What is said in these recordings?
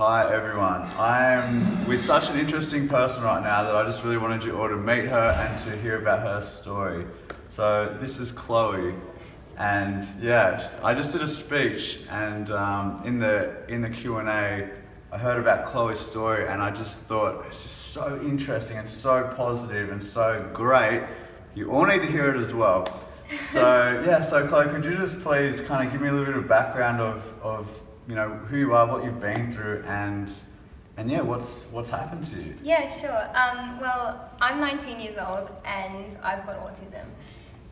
Hi everyone. I'm with such an interesting person right now that I just really wanted you all to meet her and to hear about her story. So this is Chloe, and yeah, I just did a speech, and in the Q&A, I heard about Chloe's story, and I just thought it's just so interesting and so positive and so great. You all need to hear it as well. So Chloe, could you just please kind of give me a little bit of background of you know who you are, what you've been through, and yeah, what's happened to you? Yeah, sure. Well, I'm 19 years old and I've got autism.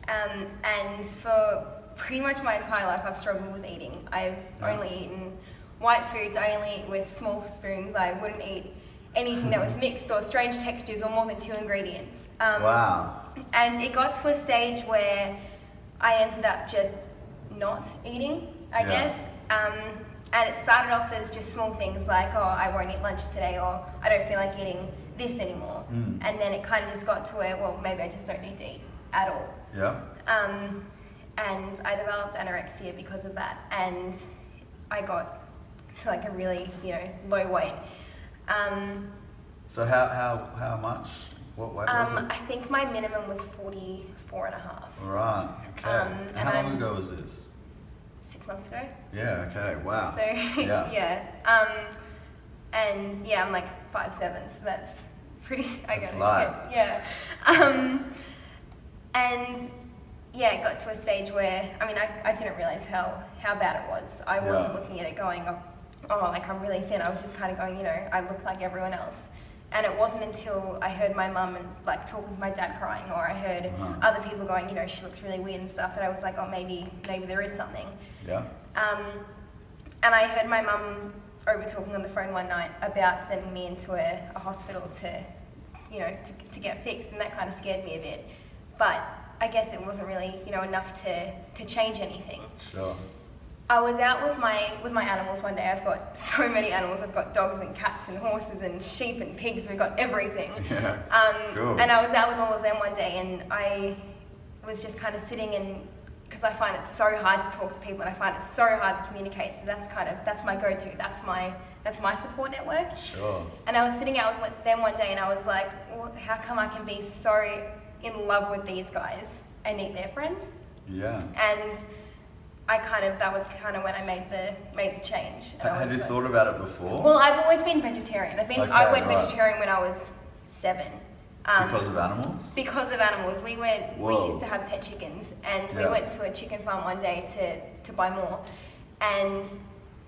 And for pretty much my entire life, I've struggled with eating. I've only eaten white foods. I only eat with small spoons. I wouldn't eat anything that was mixed or strange textures or more than 2 ingredients. Wow. And it got to a stage where I ended up just not eating, I guess. And it started off as just small things like, oh, I won't eat lunch today, or I don't feel like eating this anymore. And then it kind of just got to where, well, maybe I just don't need to eat at all. Yeah. And I developed anorexia because of that, and I got to like a really, low weight. So how much? What weight was it? I think my minimum was 44 and a half. Right. Okay. And how long ago was this? 6 months ago. Yeah. Okay. Wow. So yeah. And yeah, I'm like 5'7", so that's pretty. That's a lot. Yeah. And yeah, it got to a stage where I didn't realize how bad it was. I wasn't looking at it going, oh, like I'm really thin. I was just kind of going, I look like everyone else. And it wasn't until I heard my mum and like talking to my dad crying, or I heard other people going, she looks really weird and stuff, that I was like, oh, maybe there is something. Yeah. And I heard my mum over talking on the phone one night about sending me into a hospital to get fixed, and that kind of scared me a bit. But I guess it wasn't really, enough to change anything. Sure. I was out with my animals one day. I've got so many animals. I've got dogs and cats and horses and sheep and pigs. We've got everything. Yeah. Cool. And I was out with all of them one day, and I was just kind of sitting in, because I find it so hard to talk to people, and I find it so hard to communicate. So that's my go-to. That's my support network. Sure. And I was sitting out with them one day, and I was like, well, how come I can be so in love with these guys and eat their friends? Yeah. And that was kind of when I made the change. Had you thought about it before? Well, I've always been vegetarian. I went vegetarian when I was 7. Because of animals? Because of animals. We Whoa. used to have pet chickens, and we went to a chicken farm one day to buy more, and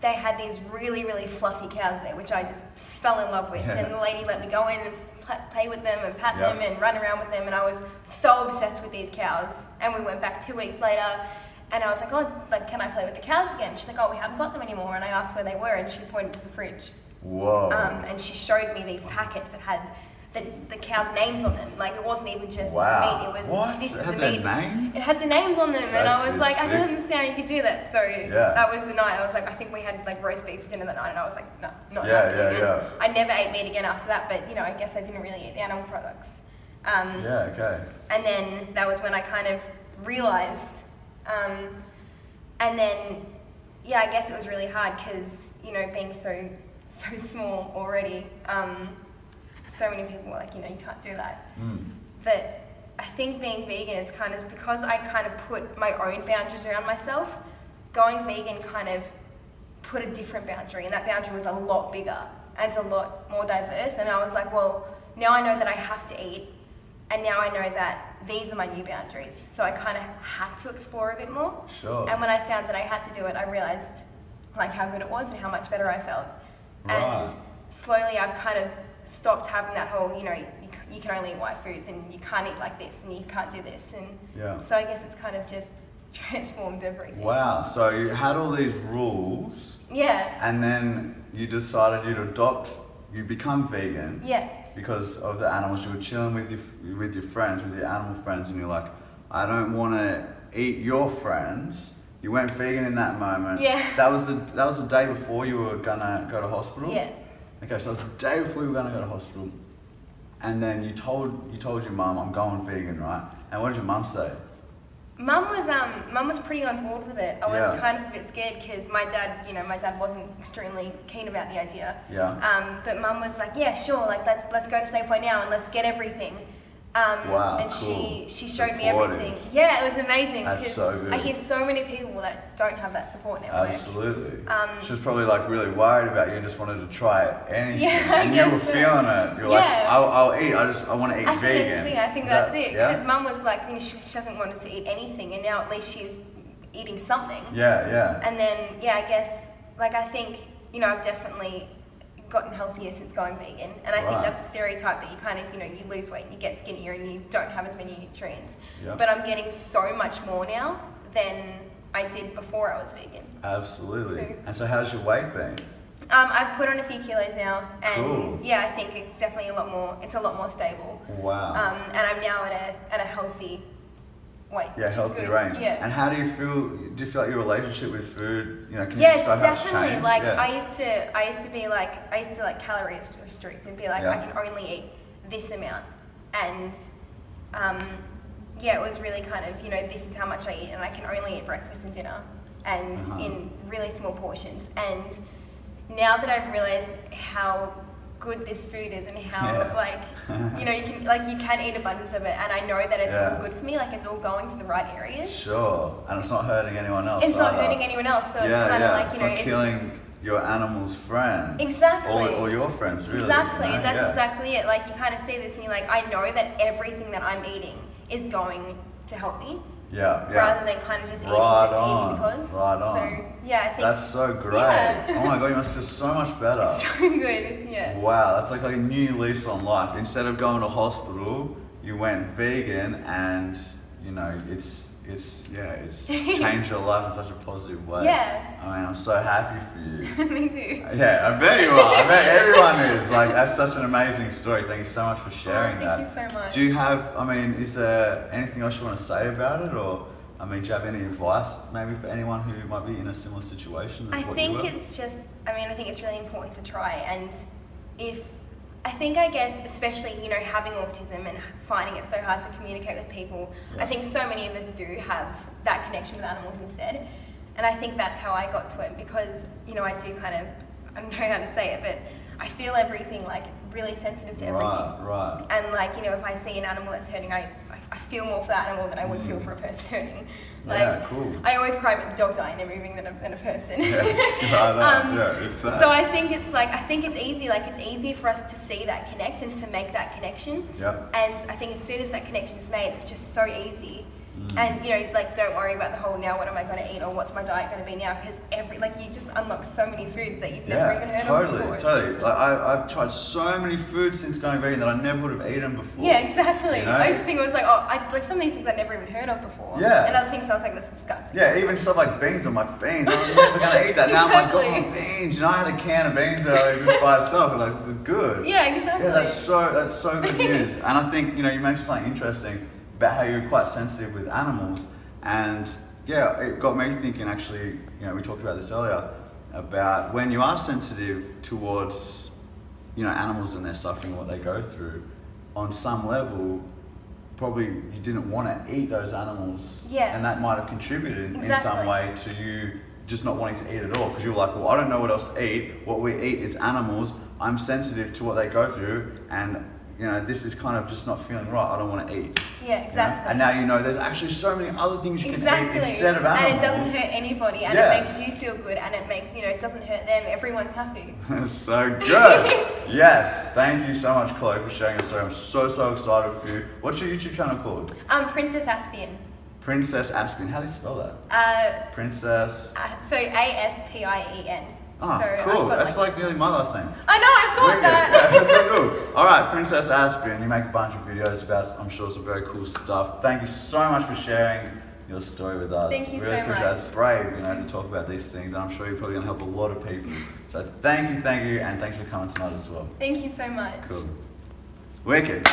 they had these really, really fluffy cows there, which I just fell in love with. And the lady let me go in and play with them and pat them and run around with them, and I was so obsessed with these cows. And we went back 2 weeks later, and I was like, oh, like, can I play with the cows again? She's like, oh, we haven't got them anymore. And I asked where they were, and she pointed to the fridge. Whoa. And she showed me these packets that had the cows' names on them. Like, it wasn't even just meat. It was, what? This it is had the their meat. name? It had the names on them, and I was like, sick. I don't understand how you could do that. So that was the night. I was like, I think we had like roast beef for dinner that night, and I was like, no, not enough. I never ate meat again after that, but I guess I didn't really eat the animal products. Okay. And then that was when I kind of realized. And then, I guess it was really hard because, being so small already, so many people were like, you can't do that. But I think being vegan is kind of, because I kind of put my own boundaries around myself, going vegan kind of put a different boundary, and that boundary was a lot bigger and it's a lot more diverse. And I was like, well, now I know that I have to eat, and now I know that these are my new boundaries. So I kind of had to explore a bit more. Sure. And when I found that I had to do it, I realized like how good it was and how much better I felt. Right. And slowly I've kind of stopped having that whole, you can only eat white foods, and you can't eat like this, and you can't do this. And so I guess it's kind of just transformed everything. Wow. So you had all these rules. Yeah. And then you decided you'd become vegan. Yeah. Because of the animals. You were chilling with your friends, with your animal friends, and you're like, I don't want to eat your friends. You went vegan in that moment. Yeah. That was the day before you were gonna go to hospital. Yeah. Okay, so it was the day before you were gonna go to hospital, and then you told your mum, I'm going vegan, right? And what did your mum say? Mum was pretty on board with it. I was Yeah. kind of a bit scared because my dad wasn't extremely keen about the idea. Yeah. But Mum was like, yeah, sure, like let's go to Safeway now and let's get everything. Wow, and cool. she showed me Supportive. everything. Yeah, it was amazing. That's 'cause so good. I hear so many people that don't have that support network. Absolutely. She was probably like really worried about you and just wanted to try anything. Yeah, I and guess you were so. feeling it. You're Yeah. like, I'll eat. I want to eat I think vegan. that's the thing. I think Is that's that- it. Yeah? Because Mum was like, she hasn't wanted to eat anything, and now at least she's eating something. Yeah, yeah. And then, I guess, like, I think, I've definitely gotten healthier since going vegan. And I think Right. that's a stereotype that you kind of, you lose weight and you get skinnier and you don't have as many nutrients. Yep. But I'm getting so much more now than I did before I was vegan. Absolutely. So- And so how's your weight been? I've put on a few kilos now, and Cool. I think it's definitely a lot more stable. Wow. And I'm now at a healthy weight. Yeah, which is healthy good. range. Yeah. And how do you feel like your relationship with food, can you Yeah, describe how it's definitely. changed? Like Yeah. I used to calorie restrict and be like, Yeah. I can only eat this amount, and it was really kind of this is how much I eat, and I can only eat breakfast and dinner, and in really small portions. And now that I've realized how good this food is and how you can eat abundance of it, and I know that it's all good for me, like it's all going to the right areas. Sure. And it's not hurting anyone else. It's not either. hurting anyone else, so it's kind of like it's not killing your animal's friends. Exactly. Or your friends, really. Exactly, And that's exactly it. Like you kind of see this and you're like, I know that everything that I'm eating is going to help me. Yeah, yeah. Rather than kind of just eating because. Right on. So I think That's so great. Yeah. Oh my god, you must feel so much better. so good. Yeah. Wow, that's like a new lease on life. Instead of going to hospital, you went vegan, and it's changed your life in such a positive way. Yeah. I mean, I'm so happy for you. Me too. Yeah, I bet you are. I bet everyone is. Like, that's such an amazing story. Thank you so much for sharing that. Thank you so much. Do you have, is there anything else you want to say about it? Or, do you have any advice maybe for anyone who might be in a similar situation as I what think you were? it's just, I think it's really important to try, and I guess, especially, having autism and finding it so hard to communicate with people, Yeah. I think so many of us do have that connection with animals instead. And I think that's how I got to it, because, I do kind of, I don't know how to say it, but I feel everything, like, really sensitive to everything. Right. And, like, if I see an animal that's hurting, I feel more for that animal than I would feel for a person hurting. Like, Yeah, cool. I always cry about the dog dying and moving than a person. Yeah, it's that. So I think it's easy. Like, it's easy for us to see that connect and to make that connection. Yep. And I think as soon as that connection is made, it's just so easy. And don't worry about the whole now what am I going to eat or what's my diet going to be now, because you just unlock so many foods that you've never even heard of before. Totally. Like I've tried so many foods since going vegan that I never would have eaten before. Yeah, exactly. You know? I used to think it was like, some of these things I'd never even heard of before. Yeah. And other things I was like, that's disgusting. Yeah, even stuff like beans. I'm like, beans, I'm never gonna eat that. Now Exactly. I'm like, oh, beans. I had a can of beans earlier just by itself. I'm like, this is good. Yeah, exactly. Yeah, that's so good news. And I think, you mentioned something interesting about how you're quite sensitive with animals. And yeah, it got me thinking actually, we talked about this earlier, about when you are sensitive towards, animals and their suffering and what they go through, on some level, probably you didn't want to eat those animals. Yeah. And that might have contributed in some Exactly. way to you just not wanting to eat at all. Because you're like, well, I don't know what else to eat. What we eat is animals. I'm sensitive to what they go through. And this is kind of just not feeling right. I don't want to eat. Yeah, exactly. And now there's actually so many other things you can eat instead of animals. And it doesn't hurt anybody, and it makes you feel good, and it makes, it doesn't hurt them. Everyone's happy. So good. Yes. Thank you so much, Chloe, for sharing your story. I'm so excited for you. What's your YouTube channel called? Princess Aspian. Princess Aspian. How do you spell that? Princess. So Aspien. Ah, so cool. That's like nearly my last name. I know, I thought Wicked. that. Yeah, that's so cool. All right, Princess Aspian. You make a bunch of videos about, I'm sure, some very cool stuff. Thank you so much for sharing your story with us. Thank you really so appreciate much. it. It's brave, to talk about these things, and I'm sure you're probably going to help a lot of people. So thank you, and thanks for coming tonight as well. Thank you so much. Cool. Wicked.